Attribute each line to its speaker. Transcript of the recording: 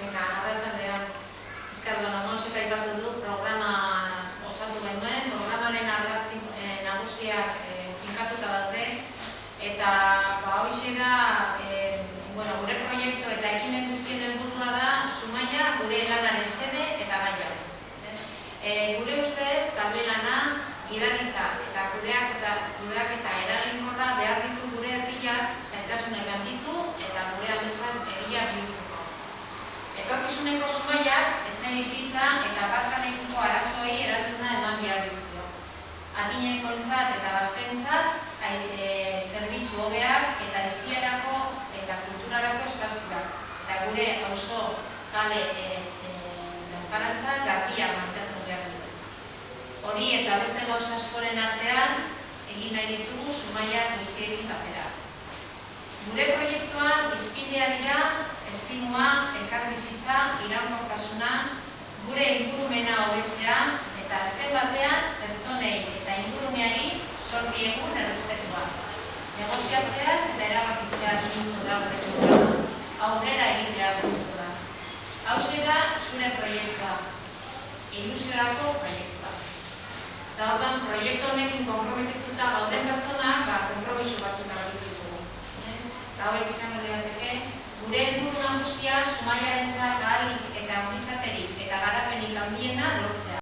Speaker 1: Arratsaldean, Mosek aipatu du programa osatu genuen, programaren ardatz nagusiak finkatuta daude, eta hoxe da, gure proiektu eta ekimen guztien helburua da Zumaia gure lanaren xede eta gaia. Gure ustez, talde lana, gidaritza eta kudeaketa eraginkorra behar ditu gure herriak zailtasunak handitu eta gure ametsak egia bihurtzeko. Etorkizuneko Zumaiak etxebizitza eta aparkalekuko arazoei erantzuna eman behar dizkio. Adinekoentzat eta gazteentzat zerbitzu hobeak eta hezierako eta kulturarako espazioak eta gure auzo kale lanparantza garbia mantendu behar dute. Hori eta beste gauza askoren artean egin nahi ditugu Zumaia guztiekin batera. Gure proiektuan hizpidea dira estimua, elkarbizitza, iraunkortasuna, gure ingurumena hobetzea eta azken batean pertsonei eta ingurumeari zor diegun errespetua. Negoziatzeaz eta erabakitzeaz mintzo da gure programa, aurrera egiteaz mintzo da. Hauxe da zure proiektua, ilusiorako proiektua. Eta hortan, proiektu honekin konprometituta gauden pertsonak, konpromiso batzuk ditugu. Eta hauek izango lirateke, gure helburu nagusia Zumaiarentzat ahalik eta ongizaterik eta garapenik handiena lortzea.